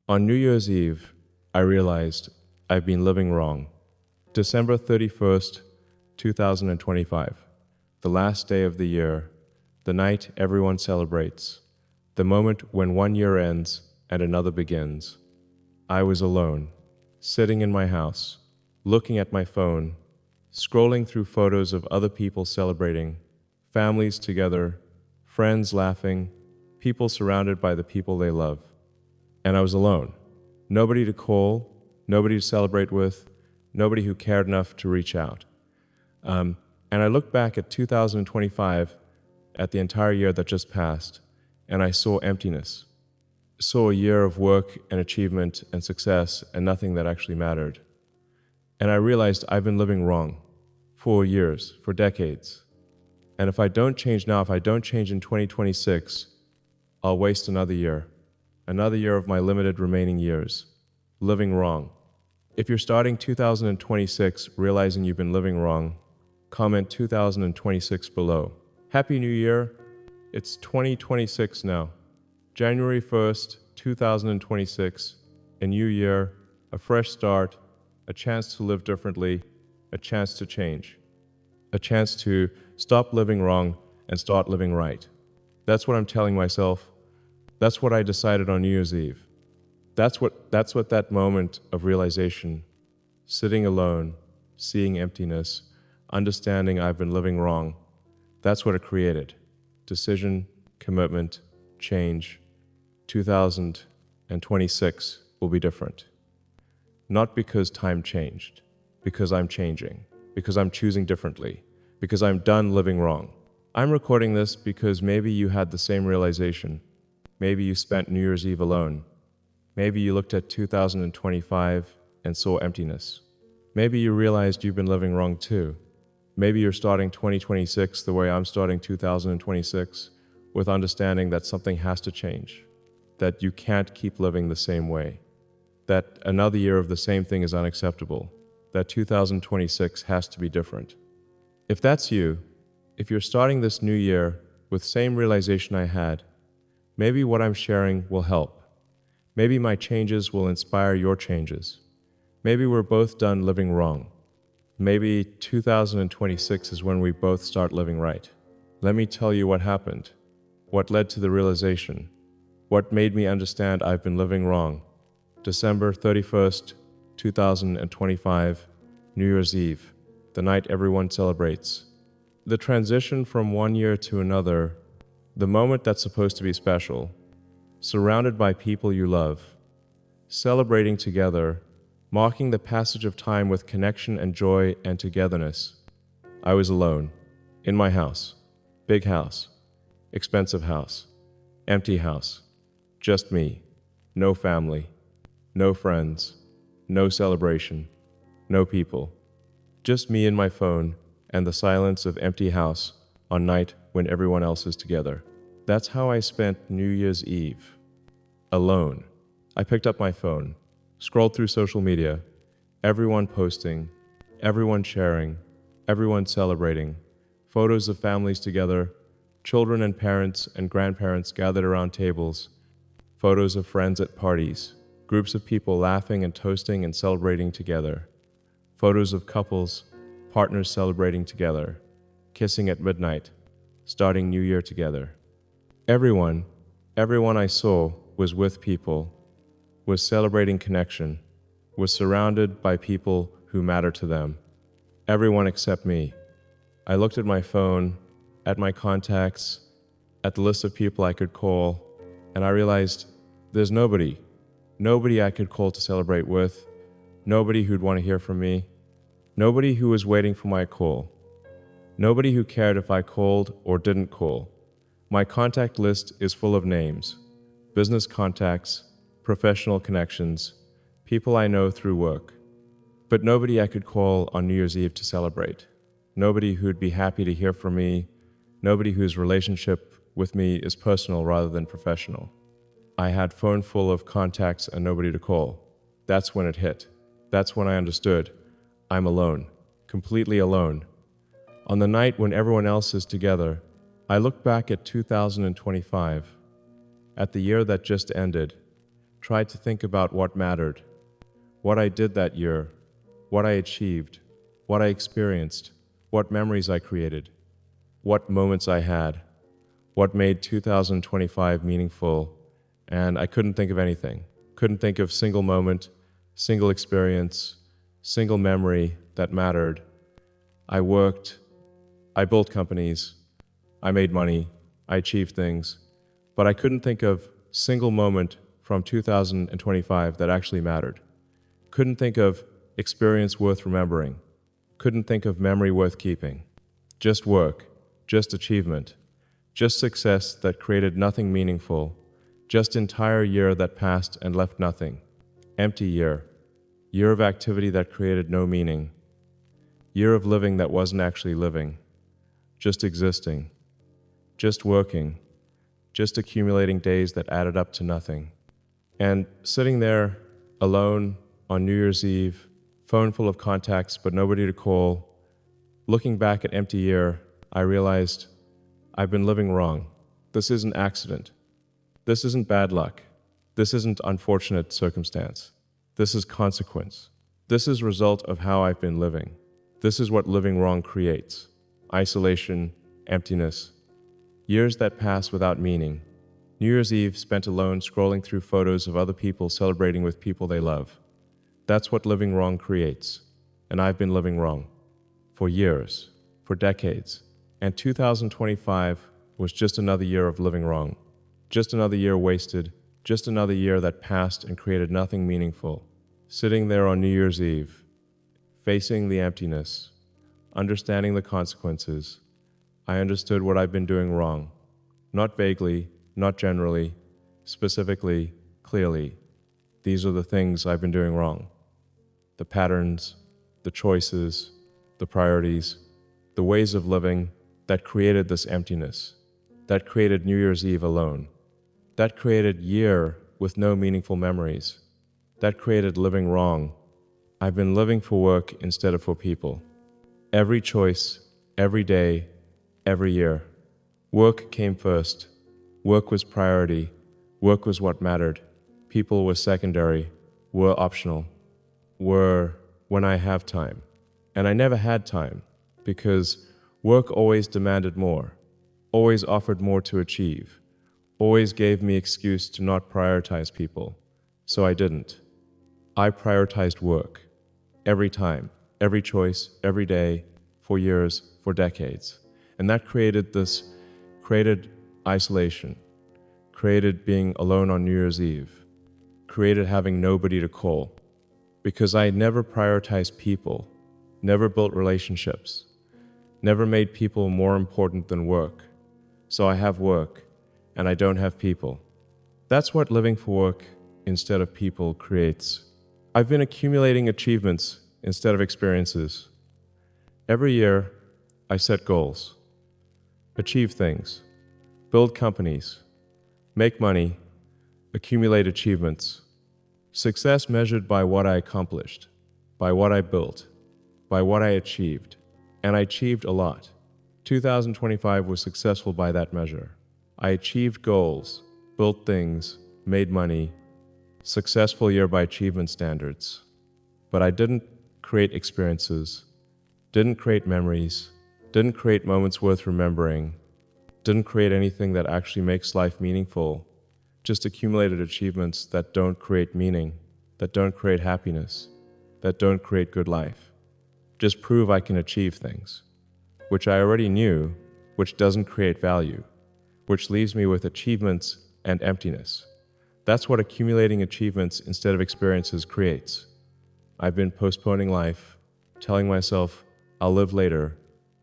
On New Year's Eve, I realized I've been living wrong. December 31st, 2025, the last day of the year, the night everyone celebrates, the moment when one year ends and another begins. I was alone, sitting in my house, looking at my phone, scrolling through photos of other people celebrating, families together, friends laughing, people surrounded by the people they love. And I was alone. Nobody to call, nobody to celebrate with, nobody who cared enough to reach out. And I looked back at 2025, at the entire year that just passed, and I saw emptiness. Saw a year of work and achievement and success and nothing that actually mattered. And I realized I've been living wrong for years, for decades. And if I don't change now, if I don't change in 2026, I'll waste another year of my limited remaining years, living wrong. If you're starting 2026 realizing you've been living wrong, comment 2026 below. Happy New Year. It's 2026 now. January 1st, 2026, a new year, a fresh start, a chance to live differently, a chance to change, a chance to stop living wrong and start living right. That's what I'm telling myself. That's what I decided on New Year's Eve. That's what that moment of realization, sitting alone, seeing emptiness, understanding I've been living wrong, that's what it created. Decision, commitment, change. 2026 will be different. Not because time changed, because I'm changing, because I'm choosing differently, because I'm done living wrong. I'm recording this because maybe you had the same realization. Maybe you spent New Year's Eve alone. Maybe you looked at 2025 and saw emptiness. Maybe you realized you've been living wrong too. Maybe you're starting 2026 the way I'm starting 2026, with understanding that something has to change, that you can't keep living the same way, that another year of the same thing is unacceptable, that 2026 has to be different. If that's you, if you're starting this new year with same realization I had, maybe what I'm sharing will help. Maybe my changes will inspire your changes. Maybe we're both done living wrong. Maybe 2026 is when we both start living right. Let me tell you what happened, what led to the realization, what made me understand I've been living wrong. December 31st, 2025, New Year's Eve, the night everyone celebrates. The transition from one year to another, the moment that's supposed to be special, surrounded by people you love, celebrating together, marking the passage of time with connection and joy and togetherness. I was alone, in my house, big house, expensive house, empty house, just me, no family, no friends, no celebration, no people, just me and my phone and the silence of empty house on night when everyone else is together. That's how I spent New Year's Eve. Alone. I picked up my phone, scrolled through social media, everyone posting, everyone sharing, everyone celebrating, photos of families together, children and parents and grandparents gathered around tables, photos of friends at parties, groups of people laughing and toasting and celebrating together, photos of couples, partners celebrating together, kissing at midnight, starting New Year together. Everyone I saw was with people, was celebrating connection, was surrounded by people who matter to them. Everyone except me. I looked at my phone, at my contacts, at the list of people I could call, and I realized there's nobody I could call to celebrate with, nobody who'd want to hear from me, nobody who was waiting for my call, nobody who cared if I called or didn't call. My contact list is full of names, business contacts, professional connections, people I know through work, but nobody I could call on New Year's Eve to celebrate, nobody who'd be happy to hear from me, nobody whose relationship with me is personal rather than professional. I had phone full of contacts and nobody to call. That's when it hit. That's when I understood. I'm alone, completely alone. On the night when everyone else is together, I look back at 2025, at the year that just ended, tried to think about what mattered, what I did that year, what I achieved, what I experienced, what memories I created, what moments I had, what made 2025 meaningful, and I couldn't think of anything. Couldn't think of single moment, single experience, single memory that mattered. I worked, I built companies, I made money, I achieved things, but I couldn't think of single moment from 2025 that actually mattered. Couldn't think of experience worth remembering. Couldn't think of memory worth keeping. Just work, just achievement, just success that created nothing meaningful, just entire year that passed and left nothing. Empty year of activity that created no meaning, year of living that wasn't actually living, just existing, just working, just accumulating days that added up to nothing. And sitting there alone on New Year's Eve, phone full of contacts but nobody to call, looking back at empty year, I realized I've been living wrong. This isn't accident. This isn't bad luck. This isn't unfortunate circumstance. This is consequence. This is result of how I've been living. This is what living wrong creates. Isolation, emptiness. Years that pass without meaning. New Year's Eve spent alone scrolling through photos of other people celebrating with people they love. That's what living wrong creates. And I've been living wrong. For years. For decades. And 2025 was just another year of living wrong. Just another year wasted. Just another year that passed and created nothing meaningful. Sitting there on New Year's Eve, facing the emptiness, understanding the consequences, I understood what I've been doing wrong. Not vaguely, not generally, specifically, clearly. These are the things I've been doing wrong. The patterns, the choices, the priorities, the ways of living that created this emptiness, that created New Year's Eve alone, that created year with no meaningful memories, that created living wrong. I've been living for work instead of for people. Every choice, every day, every year. Work came first. Work was priority. Work was what mattered. People were secondary, were optional, were when I have time. And I never had time because work always demanded more, always offered more to achieve, always gave me excuse to not prioritize people. So I didn't. I prioritized work. Every time, every choice, every day, for years, for decades. And that created isolation, created being alone on New Year's Eve, created having nobody to call. Because I never prioritized people, never built relationships, never made people more important than work. So I have work, and I don't have people. That's what living for work instead of people creates. I've been accumulating achievements instead of experiences. Every year, I set goals, achieve things, build companies, make money, accumulate achievements. Success measured by what I accomplished, by what I built, by what I achieved. And I achieved a lot. 2025 was successful by that measure. I achieved goals, built things, made money. Successful year by achievement standards. But I didn't create experiences, didn't create memories, didn't create moments worth remembering, didn't create anything that actually makes life meaningful, just accumulated achievements that don't create meaning, that don't create happiness, that don't create good life. Just prove I can achieve things, which I already knew, which doesn't create value, which leaves me with achievements and emptiness. That's what accumulating achievements instead of experiences creates. I've been postponing life, telling myself, I'll live later,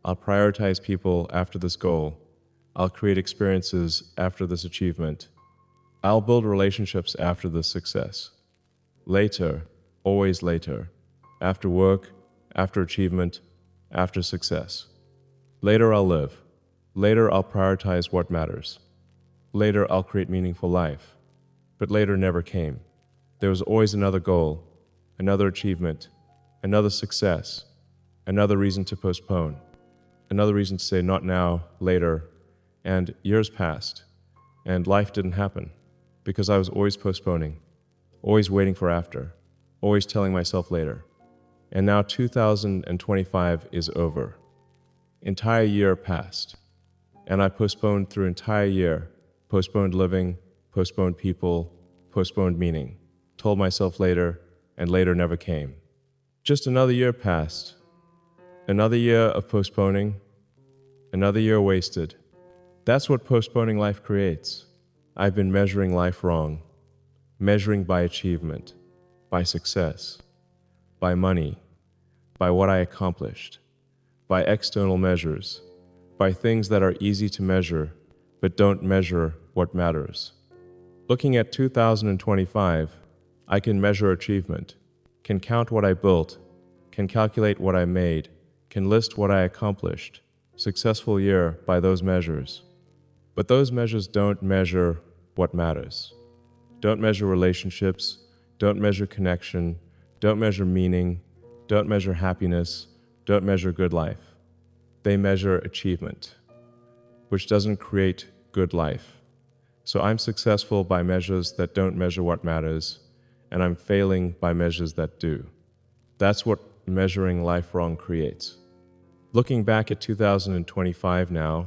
I'll prioritize people after this goal, I'll create experiences after this achievement, I'll build relationships after this success. Later, always later, after work, after achievement, after success. Later I'll live. Later I'll prioritize what matters. Later I'll create meaningful life. But later never came. There was always another goal, another achievement, another success, another reason to postpone, another reason to say not now, later, and years passed, and life didn't happen, because I was always postponing, always waiting for after, always telling myself later. And now 2025 is over. Entire year passed, and I postponed through entire year, postponed living, postponed people, postponed meaning, told myself later, and later never came. Just another year passed, another year of postponing, another year wasted. That's what postponing life creates. I've been measuring life wrong, measuring by achievement, by success, by money, by what I accomplished, by external measures, by things that are easy to measure but don't measure what matters. Looking at 2025, I can measure achievement, can count what I built, can calculate what I made, can list what I accomplished. Successful year by those measures. But those measures don't measure what matters. Don't measure relationships, don't measure connection, don't measure meaning, don't measure happiness, don't measure good life. They measure achievement, which doesn't create good life. So I'm successful by measures that don't measure what matters, and I'm failing by measures that do. That's what measuring life wrong creates. Looking back at 2025 now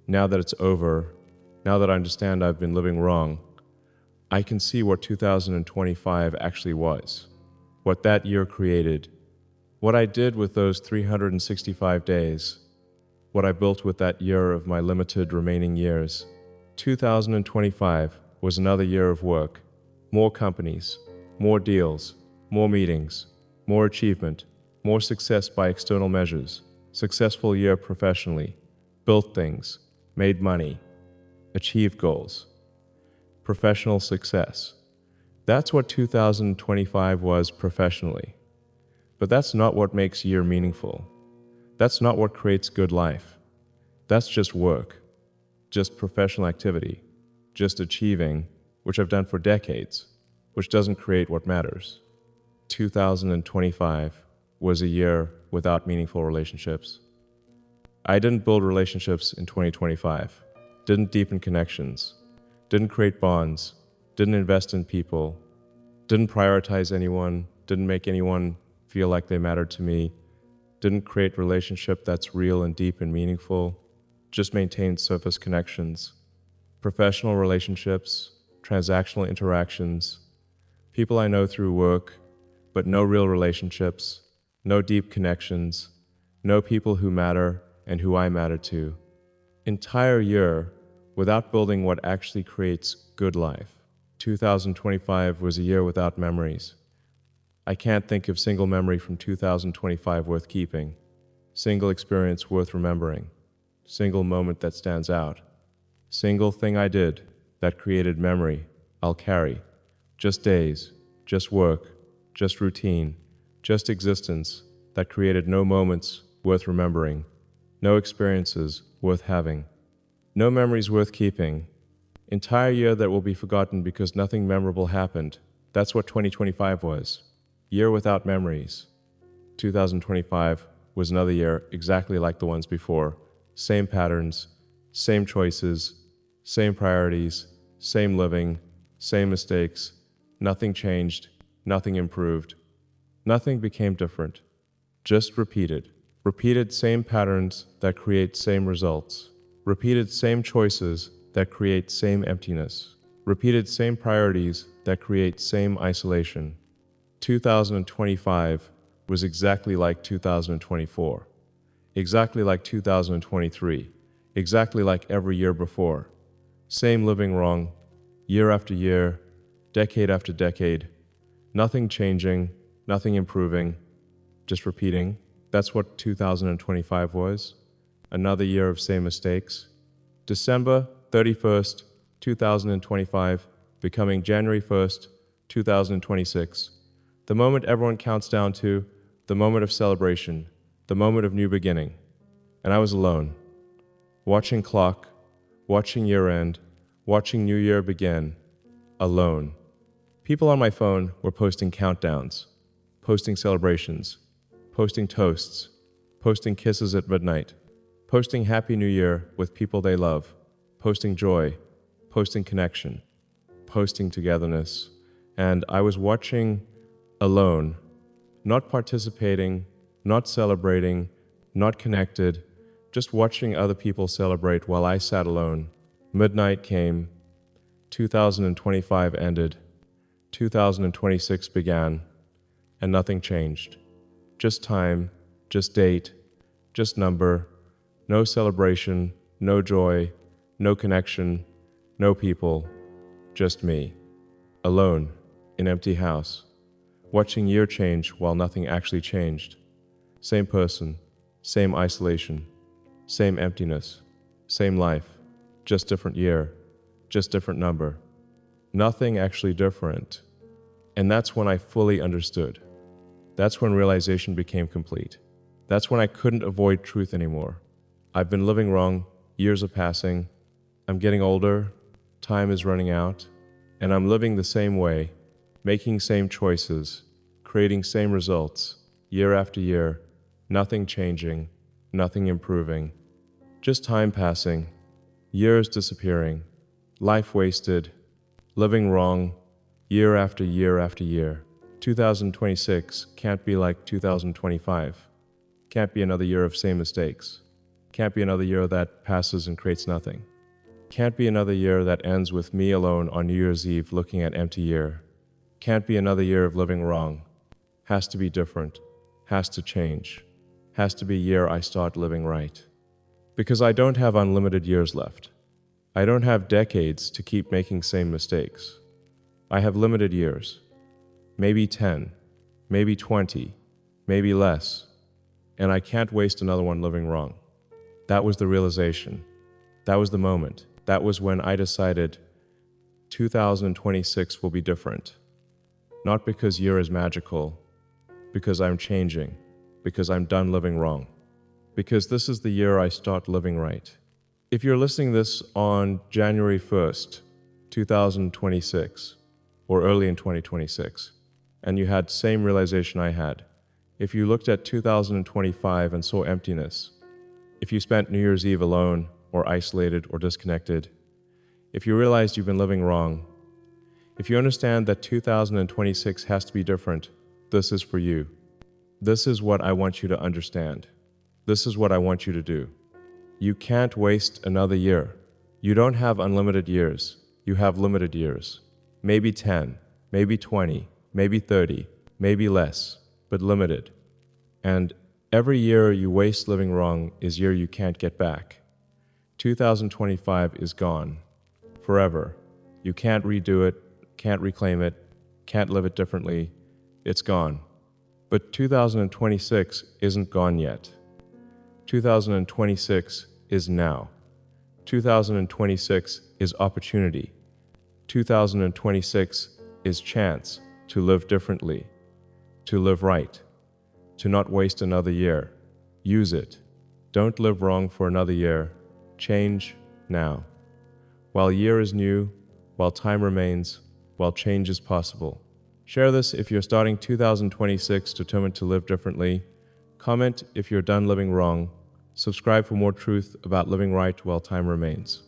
that it's over, now that I understand I've been living wrong, I can see what 2025 actually was, what that year created, what I did with those 365 days, what I built with that year of my limited remaining years. 2025 was another year of work, more companies, more deals, more meetings, more achievement, more success by external measures, successful year professionally, built things, made money, achieved goals, professional success. That's what 2025 was professionally. But that's not what makes year meaningful. That's not what creates good life. That's just work, just professional activity, just achieving, which I've done for decades, which doesn't create what matters. 2025 was a year without meaningful relationships. I didn't build relationships in 2025, didn't deepen connections, didn't create bonds, didn't invest in people, didn't prioritize anyone, didn't make anyone feel like they mattered to me, didn't create relationship that's real and deep and meaningful, just maintained surface connections, professional relationships, transactional interactions, people I know through work, but no real relationships, no deep connections, no people who matter and who I matter to. Entire year without building what actually creates good life. 2025 was a year without memories. I can't think of single memory from 2025 worth keeping, single experience worth remembering, single moment that stands out, single thing I did that created memory I'll carry, just days, just work, just routine, just existence that created no moments worth remembering, no experiences worth having, no memories worth keeping, entire year that will be forgotten because nothing memorable happened. That's what 2025 was. Year without memories. 2025 was another year exactly like the ones before. Same patterns, same choices, same priorities, same living, same mistakes. Nothing changed, nothing improved. Nothing became different. Just repeated. Repeated same patterns that create same results. Repeated same choices that create same emptiness. Repeated same priorities that create same isolation. 2025 was exactly like 2024, exactly like 2023, exactly like every year before. Same living wrong, year after year, decade after decade, nothing changing, nothing improving, just repeating. That's what 2025 was, another year of same mistakes. December 31st, 2025, becoming January 1st, 2026. The moment everyone counts down to, the moment of celebration, the moment of new beginning. And I was alone, watching clock, watching year end, watching new year begin, alone. People on my phone were posting countdowns, posting celebrations, posting toasts, posting kisses at midnight, posting Happy New Year with people they love, posting joy, posting connection, posting togetherness, And I was watching alone, not participating, not celebrating, not connected, just watching other people celebrate while I sat alone. Midnight came, 2025 ended, 2026 began, and nothing changed. Just time, just date, just number, no celebration, no joy, no connection, no people, just me, alone, in empty house, watching year change while nothing actually changed. Same person, same isolation, same emptiness, same life, just different year, just different number. Nothing actually different. And that's when I fully understood. That's when realization became complete. That's when I couldn't avoid truth anymore. I've been living wrong, years are passing, I'm getting older, time is running out, and I'm living the same way, making same choices, creating same results, year after year, nothing changing, nothing improving. Just time passing, years disappearing, life wasted, living wrong, year after year after year. 2026 can't be like 2025. Can't be another year of same mistakes. Can't be another year that passes and creates nothing. Can't be another year that ends with me alone on New Year's Eve looking at empty year. Can't be another year of living wrong. Has to be different. Has to change. Has to be a year I start living right. Because I don't have unlimited years left. I don't have decades to keep making same mistakes. I have limited years. Maybe 10, maybe 20, maybe less. And I can't waste another one living wrong. That was the realization. That was the moment. That was when I decided 2026 will be different. Not because year is magical, because I'm changing, because I'm done living wrong. Because this is the year I start living right. If you're listening this on January 1st, 2026, or early in 2026, and you had same realization I had, if you looked at 2025 and saw emptiness, if you spent New Year's Eve alone or isolated or disconnected, if you realized you've been living wrong, if you understand that 2026 has to be different, this is for you. This is what I want you to understand. This is what I want you to do. You can't waste another year. You don't have unlimited years. You have limited years. Maybe 10, maybe 20, maybe 30, maybe less, but limited. And every year you waste living wrong is year you can't get back. 2025 is gone. Forever. You can't redo it, can't reclaim it, can't live it differently. It's gone. But 2026 isn't gone yet. 2026 is now. 2026 is opportunity. 2026 is chance to live differently, to live right, to not waste another year. Use it. Don't live wrong for another year. Change now. While year is new, while time remains, while change is possible. Share this if you're starting 2026 determined to live differently. Comment if you're done living wrong. Subscribe for more truth about living right while time remains.